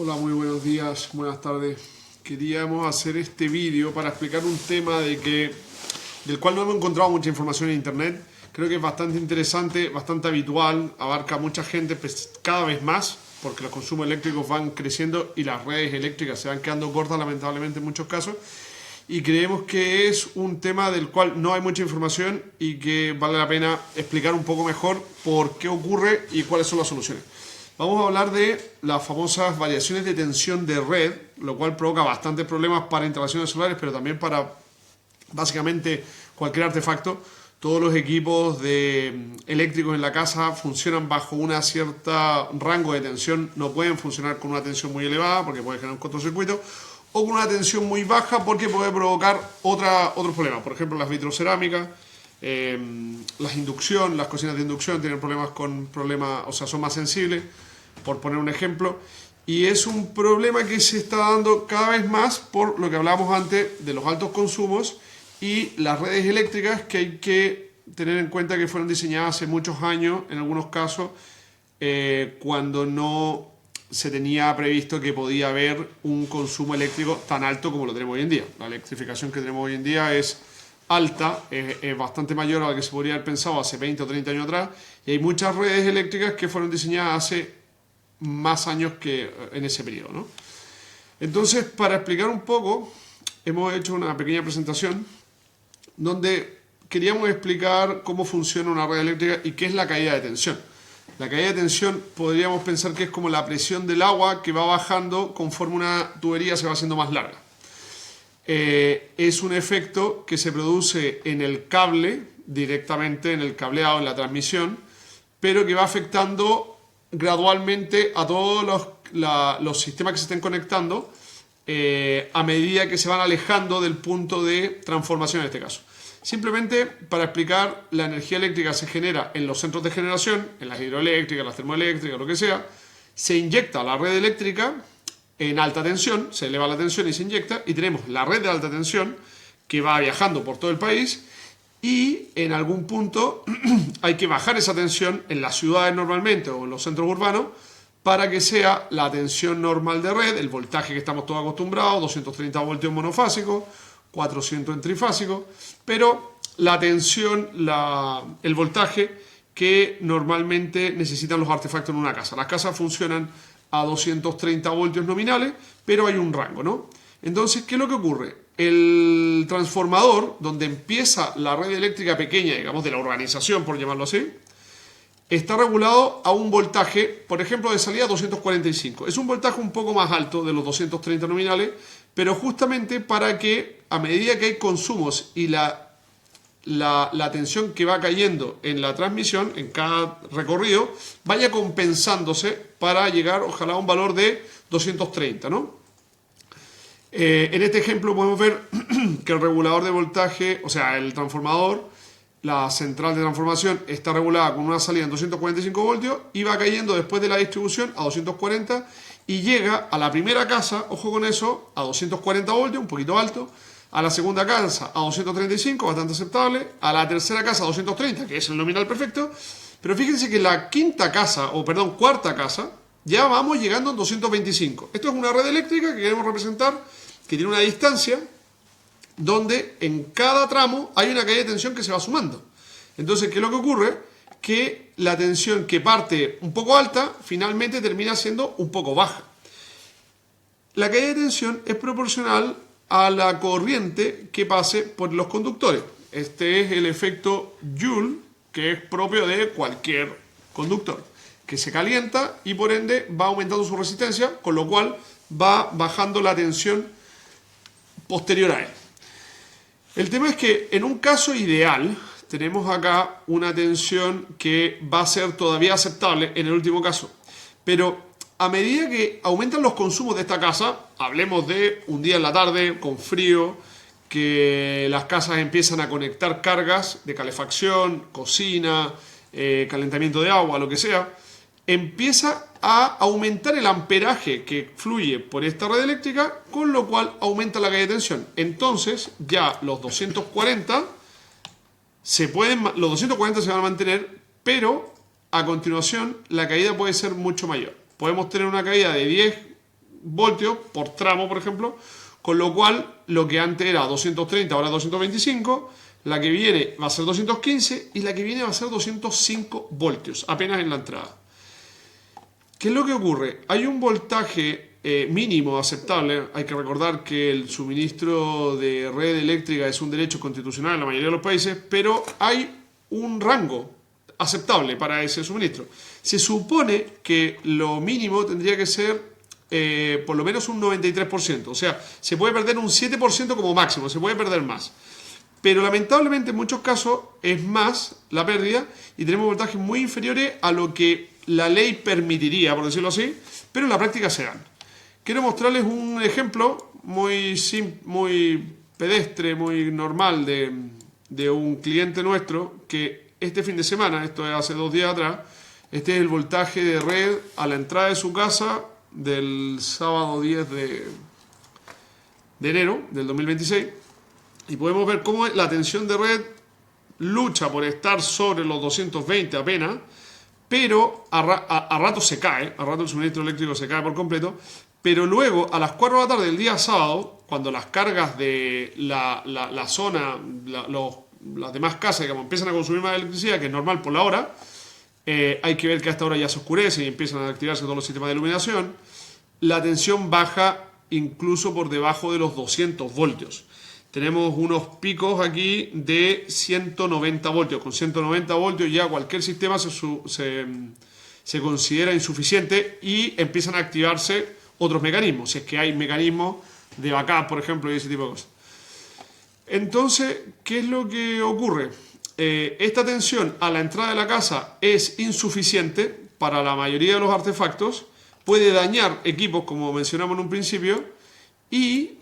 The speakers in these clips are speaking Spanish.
Hola, muy buenos días, buenas tardes. Queríamos hacer este vídeo para explicar un tema del cual no hemos encontrado mucha información en internet. Creo que es bastante interesante, bastante habitual, abarca a mucha gente cada vez más, porque los consumos eléctricos van creciendo y las redes eléctricas se van quedando cortas, lamentablemente, en muchos casos. Y creemos que es un tema del cual no hay mucha información y que vale la pena explicar un poco mejor por qué ocurre y cuáles son las soluciones. Vamos a hablar de las famosas variaciones de tensión de red, lo cual provoca bastantes problemas para instalaciones solares, pero también para básicamente cualquier artefacto. Todos los equipos eléctricos en la casa funcionan bajo una cierta rango de tensión, no pueden funcionar con una tensión muy elevada porque puede generar un cortocircuito, o con una tensión muy baja porque puede provocar otros problemas. Por ejemplo, las vitrocerámicas, las cocinas de inducción tienen problemas, o sea, son más sensibles, por poner un ejemplo. Y es un problema que se está dando cada vez más por lo que hablábamos antes de los altos consumos y las redes eléctricas, que hay que tener en cuenta que fueron diseñadas hace muchos años, en algunos casos, cuando no se tenía previsto que podía haber un consumo eléctrico tan alto como lo tenemos hoy en día. La electrificación que tenemos hoy en día es alta, es bastante mayor a la que se podría haber pensado hace 20 o 30 años atrás, y hay muchas redes eléctricas que fueron diseñadas hace más años que en ese periodo, ¿no? Entonces, para explicar un poco, hemos hecho una pequeña presentación donde queríamos explicar cómo funciona una red eléctrica y qué es la caída de tensión. La caída de tensión podríamos pensar que es como la presión del agua que va bajando conforme una tubería se va haciendo más larga. Es un efecto que se produce en el cable, directamente en el cableado, en la transmisión, pero que va afectando gradualmente a todos los sistemas que se estén conectando a medida que se van alejando del punto de transformación en este caso. Simplemente para explicar, la energía eléctrica se genera en los centros de generación, en las hidroeléctricas, las termoeléctricas, lo que sea, se inyecta a la red eléctrica en alta tensión, se eleva la tensión y se inyecta, y tenemos la red de alta tensión que va viajando por todo el país, y en algún punto hay que bajar esa tensión en las ciudades normalmente o en los centros urbanos para que sea la tensión normal de red, el voltaje que estamos todos acostumbrados, 230 voltios monofásicos, 400 en trifásico, pero la tensión, el voltaje que normalmente necesitan los artefactos en una casa. Las casas funcionan a 230 voltios nominales, pero hay un rango, ¿no? Entonces, ¿qué es lo que ocurre? El transformador, donde empieza la red eléctrica pequeña, digamos, de la urbanización, por llamarlo así, está regulado a un voltaje, por ejemplo, de salida 245. Es un voltaje un poco más alto de los 230 nominales, pero justamente para que, a medida que hay consumos y la tensión que va cayendo en la transmisión, en cada recorrido, vaya compensándose para llegar, ojalá, a un valor de 230, ¿no? En este ejemplo podemos ver que el regulador de voltaje, o sea, el transformador, la central de transformación, está regulada con una salida en 245 voltios y va cayendo después de la distribución a 240 y llega a la primera casa, ojo con eso, a 240 voltios, un poquito alto, a la segunda casa a 235, bastante aceptable, a la tercera casa a 230, que es el nominal perfecto, pero fíjense que la cuarta casa, ya vamos llegando a 225. Esto es una red eléctrica que queremos representar, que tiene una distancia donde en cada tramo hay una caída de tensión que se va sumando. Entonces, ¿qué es lo que ocurre? Que la tensión que parte un poco alta, finalmente termina siendo un poco baja. La caída de tensión es proporcional a la corriente que pase por los conductores. Este es el efecto Joule, que es propio de cualquier conductor, que se calienta y por ende va aumentando su resistencia, con lo cual va bajando la tensión posterior a él. El tema es que en un caso ideal tenemos acá una tensión que va a ser todavía aceptable en el último caso, pero a medida que aumentan los consumos de esta casa, hablemos de un día en la tarde con frío, que las casas empiezan a conectar cargas de calefacción, cocina, calentamiento de agua, lo que sea, empieza a aumentar el amperaje que fluye por esta red eléctrica, con lo cual aumenta la caída de tensión. Entonces ya los 240 se van a mantener, pero a continuación la caída puede ser mucho mayor. Podemos tener una caída de 10 voltios por tramo, por ejemplo, con lo cual lo que antes era 230 ahora es 225, la que viene va a ser 215 y la que viene va a ser 205 voltios, apenas en la entrada. ¿Qué es lo que ocurre? Hay un voltaje mínimo aceptable. Hay que recordar que el suministro de red eléctrica es un derecho constitucional en la mayoría de los países, pero hay un rango aceptable para ese suministro. Se supone que lo mínimo tendría que ser por lo menos un 93%. O sea, se puede perder un 7% como máximo, se puede perder más. Pero lamentablemente en muchos casos es más la pérdida y tenemos voltajes muy inferiores a lo que la ley permitiría, por decirlo así, pero en la práctica se dan. Quiero mostrarles un ejemplo muy pedestre, muy normal de un cliente nuestro que este fin de semana, esto es hace 2 días atrás, este es el voltaje de red a la entrada de su casa del sábado 10 de enero del 2026 y podemos ver cómo la tensión de red lucha por estar sobre los 220 apenas, pero a rato se cae, a rato el suministro eléctrico se cae por completo, pero luego a las 4 de la tarde del día sábado, cuando las cargas de la zona, las demás casas, digamos, empiezan a consumir más electricidad, que es normal por la hora, hay que ver que a esta hora ya se oscurece y empiezan a activarse todos los sistemas de iluminación, la tensión baja incluso por debajo de los 200 voltios. Tenemos unos picos aquí de 190 voltios. Con 190 voltios ya cualquier sistema se considera insuficiente y empiezan a activarse otros mecanismos. Si es que hay mecanismos de backup, por ejemplo, y ese tipo de cosas. Entonces, ¿qué es lo que ocurre? Esta tensión a la entrada de la casa es insuficiente para la mayoría de los artefactos. Puede dañar equipos, como mencionamos en un principio, y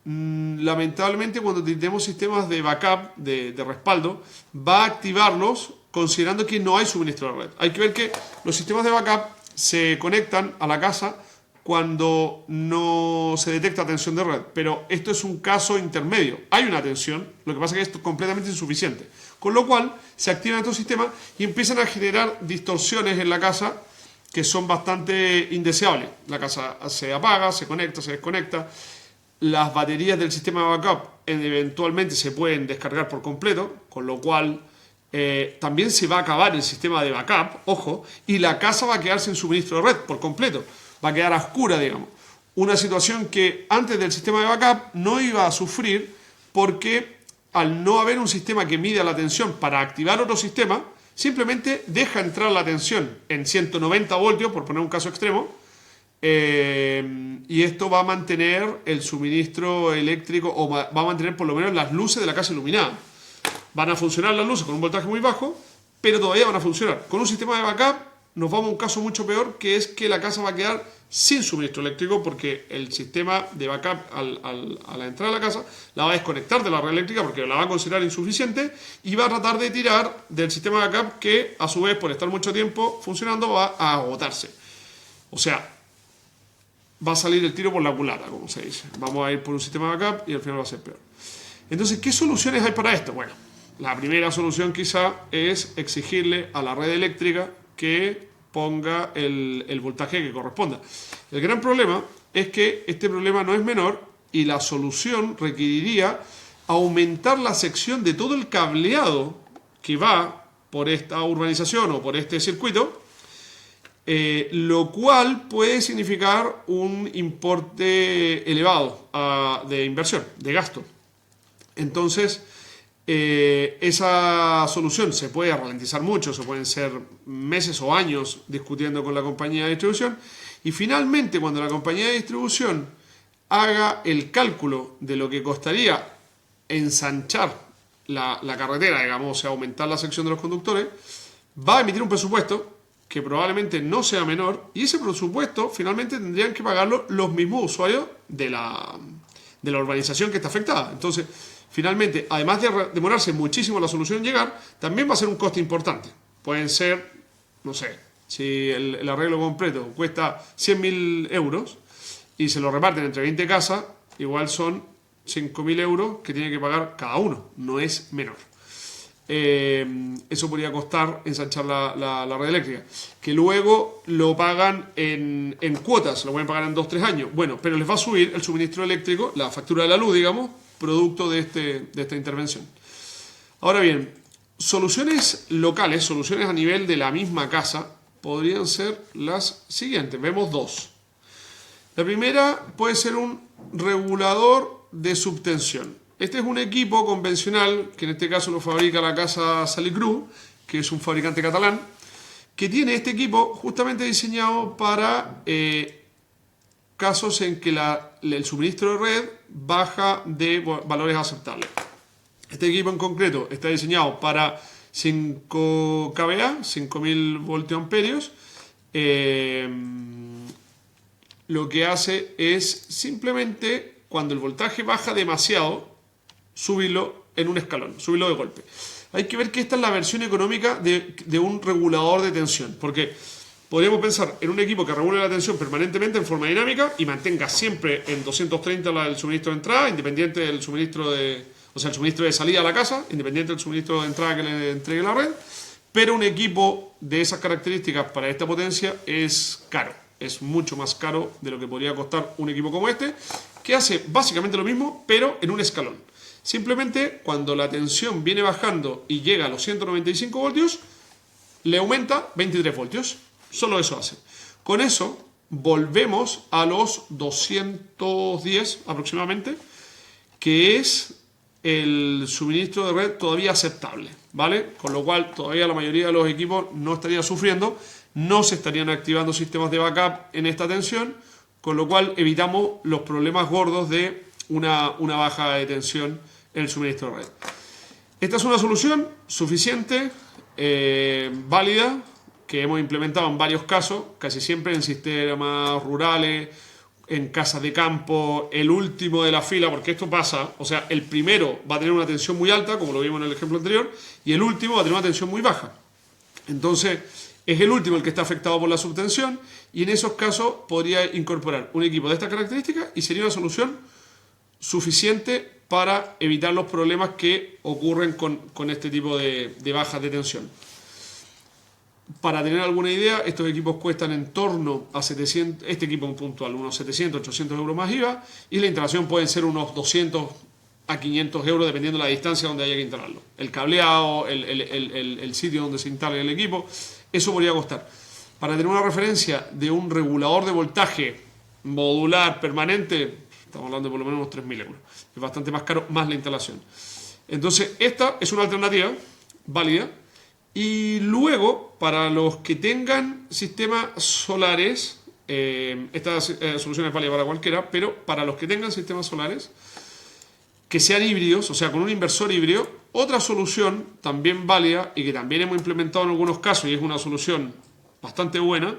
lamentablemente cuando tenemos sistemas de backup, de respaldo, va a activarlos considerando que no hay suministro de red. Hay que ver que los sistemas de backup se conectan a la casa cuando no se detecta tensión de red, pero esto es un caso intermedio. Hay una tensión, lo que pasa es que esto es completamente insuficiente, con lo cual se activan estos sistemas y empiezan a generar distorsiones en la casa que son bastante indeseables. La casa se apaga, se conecta, se desconecta. Las baterías del sistema de backup eventualmente se pueden descargar por completo, con lo cual también se va a acabar el sistema de backup, ojo, y la casa va a quedar sin suministro de red por completo, va a quedar a oscura, digamos. Una situación que antes del sistema de backup no iba a sufrir porque al no haber un sistema que mida la tensión para activar otro sistema, simplemente deja entrar la tensión en 190 voltios, por poner un caso extremo, y esto va a mantener el suministro eléctrico o va a mantener por lo menos las luces de la casa iluminadas. Van a funcionar las luces con un voltaje muy bajo, pero todavía van a funcionar. Con un sistema de backup nos vamos a un caso mucho peor, que es que la casa va a quedar sin suministro eléctrico porque el sistema de backup a la entrada de la casa la va a desconectar de la red eléctrica porque la va a considerar insuficiente y va a tratar de tirar del sistema de backup que a su vez por estar mucho tiempo funcionando va a agotarse. O sea, va a salir el tiro por la culata, como se dice. Vamos a ir por un sistema de backup y al final va a ser peor. Entonces, ¿qué soluciones hay para esto? Bueno, la primera solución quizá es exigirle a la red eléctrica que ponga el voltaje que corresponda. El gran problema es que este problema no es menor y la solución requeriría aumentar la sección de todo el cableado que va por esta urbanización o por este circuito, lo cual puede significar un importe elevado de inversión, de gasto. Entonces, esa solución se puede ralentizar mucho, se pueden ser meses o años discutiendo con la compañía de distribución y finalmente cuando la compañía de distribución haga el cálculo de lo que costaría ensanchar la carretera, digamos, o sea, aumentar la sección de los conductores, va a emitir un presupuesto que probablemente no sea menor y ese presupuesto finalmente tendrían que pagarlo los mismos usuarios de la urbanización que está afectada. Entonces, finalmente, además de demorarse muchísimo la solución en llegar, también va a ser un coste importante. Pueden ser, no sé, si el arreglo completo cuesta 100.000 euros y se lo reparten entre 20 casas, igual son 5.000 euros que tiene que pagar cada uno, no es menor. eso podría costar ensanchar la red eléctrica. Que luego lo pagan en cuotas, lo pueden pagar en 2-3 años. Bueno, pero les va a subir el suministro eléctrico, la factura de la luz, digamos, producto de esta intervención. Ahora bien, soluciones locales, soluciones a nivel de la misma casa, podrían ser las siguientes. Vemos dos. La primera puede ser un regulador de subtensión. Este es un equipo convencional, que en este caso lo fabrica la casa Salicru, que es un fabricante catalán, que tiene este equipo justamente diseñado para casos en que el suministro de red baja de valores aceptables. Este equipo en concreto está diseñado para 5 kVA, 5000 voltiamperios. Lo que hace es simplemente, cuando el voltaje baja demasiado, subirlo en un escalón, subirlo de golpe. Hay que ver que esta es la versión económica de un regulador de tensión, porque podríamos pensar en un equipo que regule la tensión permanentemente en forma dinámica y mantenga siempre en 230 el suministro de entrada, independiente del suministro el suministro de salida a la casa, independiente del suministro de entrada que le entregue la red. Pero un equipo de esas características para esta potencia es caro. Es mucho más caro de lo que podría costar un equipo como este, que hace básicamente lo mismo, pero en un escalón. Simplemente, cuando la tensión viene bajando y llega a los 195 voltios, le aumenta 23 voltios. Solo eso hace. Con eso, volvemos a los 210 aproximadamente, que es el suministro de red todavía aceptable, ¿vale? Con lo cual, todavía la mayoría de los equipos no estaría sufriendo, no se estarían activando sistemas de backup en esta tensión, con lo cual evitamos los problemas gordos de una baja de tensión en el suministro de red. Esta es una solución suficiente, válida, que hemos implementado en varios casos, casi siempre en sistemas rurales, en casas de campo, el último de la fila, porque esto pasa, o sea, el primero va a tener una tensión muy alta, como lo vimos en el ejemplo anterior, y el último va a tener una tensión muy baja. Entonces, es el último el que está afectado por la subtensión, y en esos casos podría incorporar un equipo de estas características y sería una solución suficiente para evitar los problemas que ocurren con este tipo de bajas de tensión. Para tener alguna idea, estos equipos cuestan en torno a 700, este equipo en puntual, unos 700, 800 euros más IVA, y la instalación pueden ser unos 200 a 500 euros dependiendo de la distancia donde haya que instalarlo. El cableado, el sitio donde se instale el equipo, eso podría costar. Para tener una referencia de un regulador de voltaje modular permanente, estamos hablando de por lo menos unos 3.000 euros. Es bastante más caro, más la instalación. Entonces, esta es una alternativa válida. Y luego, para los que tengan sistemas solares, esta solución es válida para cualquiera, pero para los que tengan sistemas solares que sean híbridos, o sea, con un inversor híbrido, otra solución también válida y que también hemos implementado en algunos casos y es una solución bastante buena,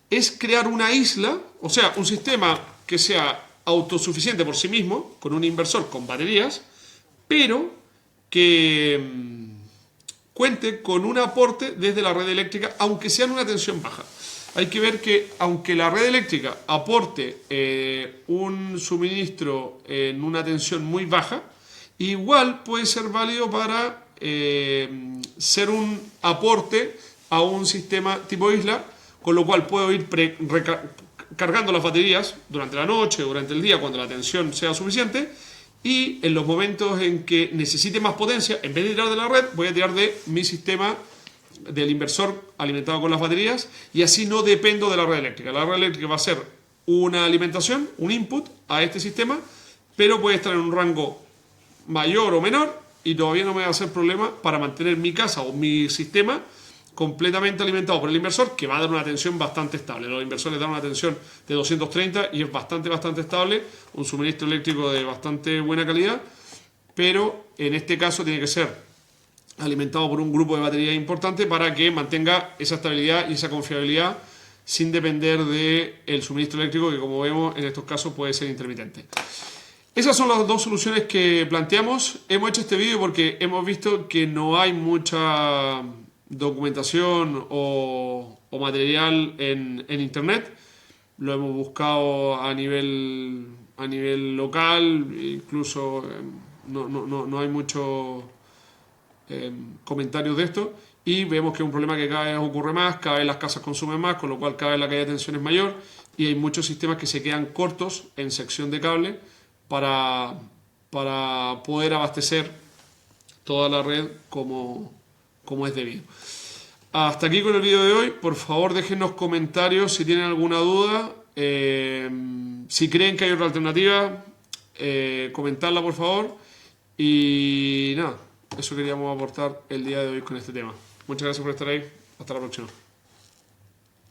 es crear una isla, o sea, un sistema que sea autosuficiente por sí mismo, con un inversor con baterías, pero que cuente con un aporte desde la red eléctrica, aunque sea en una tensión baja. Hay que ver que aunque la red eléctrica aporte un suministro en una tensión muy baja, igual puede ser válido para ser un aporte a un sistema tipo isla, con lo cual puedo ir cargando las baterías durante la noche o durante el día cuando la tensión sea suficiente. Y en los momentos en que necesite más potencia, en vez de tirar de la red, voy a tirar de mi sistema del inversor alimentado con las baterías y así no dependo de la red eléctrica. La red eléctrica va a ser una alimentación, un input a este sistema, pero puede estar en un rango mayor o menor y todavía no me va a hacer problema para mantener mi casa o mi sistema completamente alimentado por el inversor, que va a dar una tensión bastante estable. Los inversores dan una tensión de 230 y es bastante estable, un suministro eléctrico de bastante buena calidad, pero en este caso tiene que ser alimentado por un grupo de baterías importante para que mantenga esa estabilidad y esa confiabilidad sin depender del suministro eléctrico, que como vemos en estos casos puede ser intermitente. Esas son las dos soluciones que planteamos. Hemos hecho este vídeo porque hemos visto que no hay mucha documentación o material en internet. Lo hemos buscado a nivel local, incluso no hay mucho comentarios de esto y vemos que es un problema que cada vez ocurre más, cada vez las casas consumen más, con lo cual cada vez la caída de tensión es mayor y hay muchos sistemas que se quedan cortos en sección de cable para poder abastecer toda la red como es debido. Hasta aquí con el vídeo de hoy. Por favor, déjenos comentarios si tienen alguna duda. Si creen que hay otra alternativa, comentarla por favor. Y nada, eso queríamos aportar el día de hoy con este tema. Muchas gracias por estar ahí. Hasta la próxima.